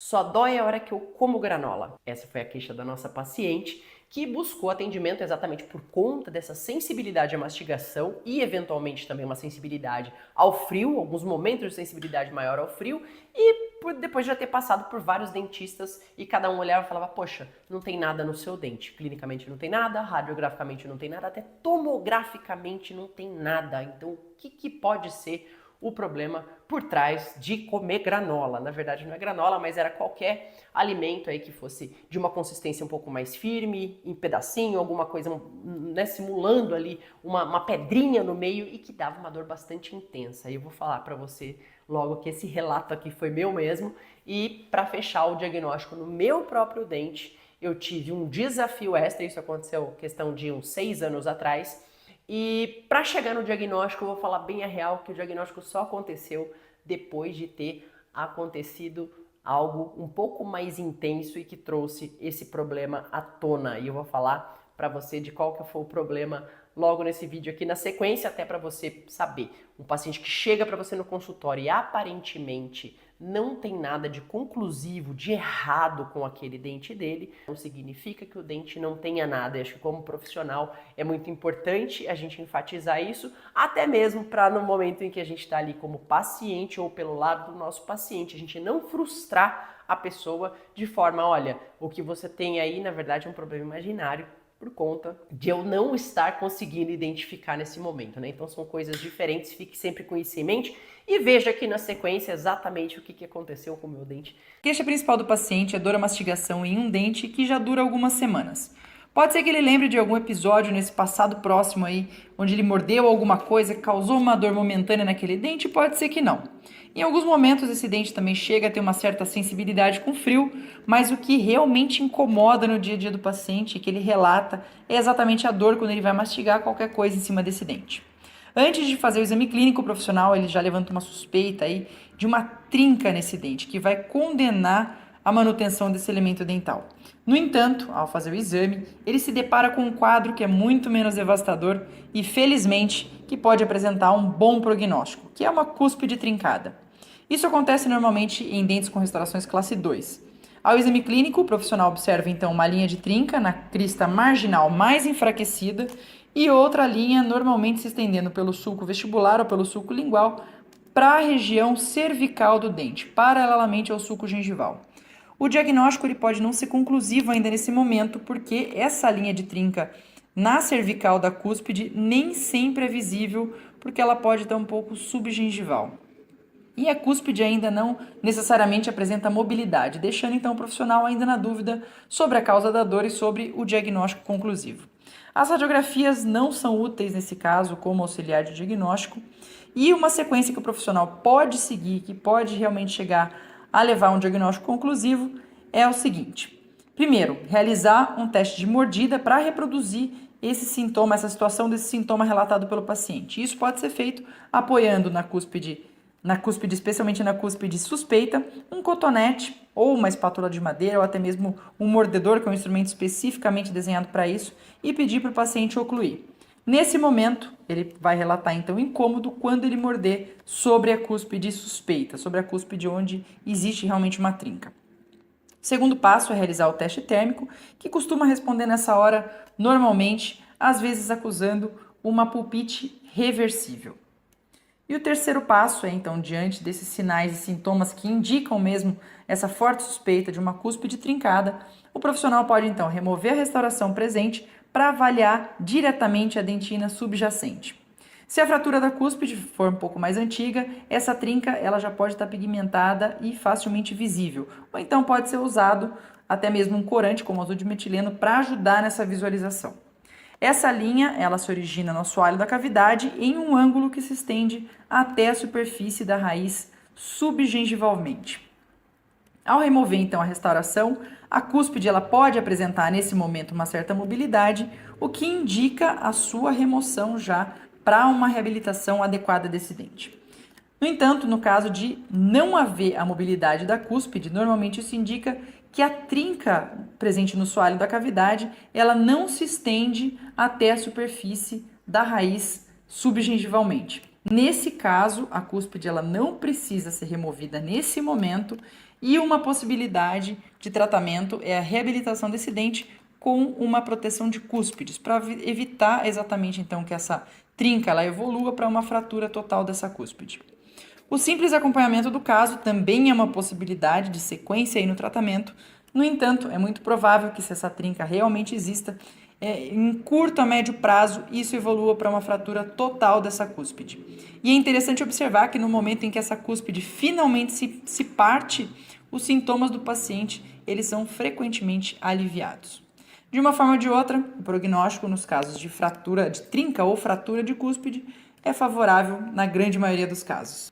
Só dói a hora que eu como granola. Essa foi a queixa da nossa paciente, que buscou atendimento exatamente por conta dessa sensibilidade à mastigação e eventualmente também uma sensibilidade ao frio, alguns momentos de sensibilidade maior ao frio, e depois de já ter passado por vários dentistas e cada um olhava e falava, poxa, não tem nada no seu dente. Clinicamente não tem nada, radiograficamente não tem nada, até tomograficamente não tem nada. Então o que pode ser o problema por trás de comer granola? Na verdade não é granola, mas era qualquer alimento aí que fosse de uma consistência um pouco mais firme, em pedacinho, alguma coisa, né, simulando ali uma pedrinha no meio e que dava uma dor bastante intensa. E eu vou falar para você logo que esse relato aqui foi meu mesmo, e para fechar o diagnóstico no meu próprio dente, eu tive um desafio extra. Isso aconteceu questão de uns 6 anos atrás. E para chegar no diagnóstico, eu vou falar bem a real, que o diagnóstico só aconteceu depois de ter acontecido algo um pouco mais intenso e que trouxe esse problema à tona. E eu vou falar para você de qual que foi o problema logo nesse vídeo aqui na sequência, até para você saber. Um paciente que chega para você no consultório e aparentemente não tem nada de conclusivo, de errado com aquele dente dele, não significa que o dente não tenha nada. Eu acho que como profissional é muito importante a gente enfatizar isso, até mesmo para no momento em que a gente está ali como paciente ou pelo lado do nosso paciente, a gente não frustrar a pessoa de forma, olha, o que você tem aí na verdade é um problema imaginário, por conta de eu não estar conseguindo identificar nesse momento, né? Então são coisas diferentes, fique sempre com isso em mente e veja aqui na sequência exatamente o que aconteceu com o meu dente. A queixa principal do paciente é dor à mastigação em um dente que já dura algumas semanas. Pode ser que ele lembre de algum episódio nesse passado próximo aí, onde ele mordeu alguma coisa que causou uma dor momentânea naquele dente, pode ser que não. Em alguns momentos esse dente também chega a ter uma certa sensibilidade com frio, mas o que realmente incomoda no dia a dia do paciente, que ele relata, é exatamente a dor quando ele vai mastigar qualquer coisa em cima desse dente. Antes de fazer o exame clínico, o profissional ele já levanta uma suspeita aí de uma trinca nesse dente, que vai condenar a manutenção desse elemento dental. No entanto, ao fazer o exame, ele se depara com um quadro que é muito menos devastador e, felizmente, que pode apresentar um bom prognóstico, que é uma cúspide trincada. Isso acontece normalmente em dentes com restaurações classe 2. Ao exame clínico, o profissional observa então uma linha de trinca na crista marginal mais enfraquecida e outra linha normalmente se estendendo pelo sulco vestibular ou pelo sulco lingual para a região cervical do dente, paralelamente ao sulco gengival. O diagnóstico ele pode não ser conclusivo ainda nesse momento, porque essa linha de trinca na cervical da cúspide nem sempre é visível, porque ela pode estar um pouco subgengival. E a cúspide ainda não necessariamente apresenta mobilidade, deixando então o profissional ainda na dúvida sobre a causa da dor e sobre o diagnóstico conclusivo. As radiografias não são úteis nesse caso como auxiliar de diagnóstico, e uma sequência que o profissional pode seguir, que pode realmente chegar a levar a um diagnóstico conclusivo, é o seguinte: primeiro, realizar um teste de mordida para reproduzir esse sintoma, essa situação desse sintoma relatado pelo paciente. Isso pode ser feito apoiando na cúspide, especialmente na cúspide suspeita, um cotonete ou uma espátula de madeira ou até mesmo um mordedor, que é um instrumento especificamente desenhado para isso, e pedir para o paciente ocluir. Nesse momento, ele vai relatar então incômodo quando ele morder sobre a cúspide suspeita, sobre a cúspide onde existe realmente uma trinca. O segundo passo é realizar o teste térmico, que costuma responder nessa hora normalmente, às vezes acusando uma pulpite reversível. E o terceiro passo é, então, diante desses sinais e sintomas que indicam mesmo essa forte suspeita de uma cúspide trincada, o profissional pode, então, remover a restauração presente para avaliar diretamente a dentina subjacente. Se a fratura da cúspide for um pouco mais antiga, essa trinca ela já pode estar pigmentada e facilmente visível, ou então pode ser usado até mesmo um corante como azul de metileno para ajudar nessa visualização. Essa linha, ela se origina no assoalho da cavidade em um ângulo que se estende até a superfície da raiz subgengivalmente. Ao remover então a restauração, a cúspide ela pode apresentar nesse momento uma certa mobilidade, o que indica a sua remoção já para uma reabilitação adequada desse dente. No entanto, no caso de não haver a mobilidade da cúspide, normalmente isso indica que a trinca presente no soalho da cavidade, ela não se estende até a superfície da raiz subgengivalmente. Nesse caso, a cúspide ela não precisa ser removida nesse momento e uma possibilidade de tratamento é a reabilitação desse dente com uma proteção de cúspides, para evitar exatamente então que essa trinca ela evolua para uma fratura total dessa cúspide. O simples acompanhamento do caso também é uma possibilidade de sequência aí no tratamento. No entanto, é muito provável que se essa trinca realmente exista, em curto a médio prazo, isso evolua para uma fratura total dessa cúspide. E é interessante observar que no momento em que essa cúspide finalmente se parte, os sintomas do paciente eles são frequentemente aliviados. De uma forma ou de outra, o prognóstico nos casos de fratura de trinca ou fratura de cúspide é favorável na grande maioria dos casos.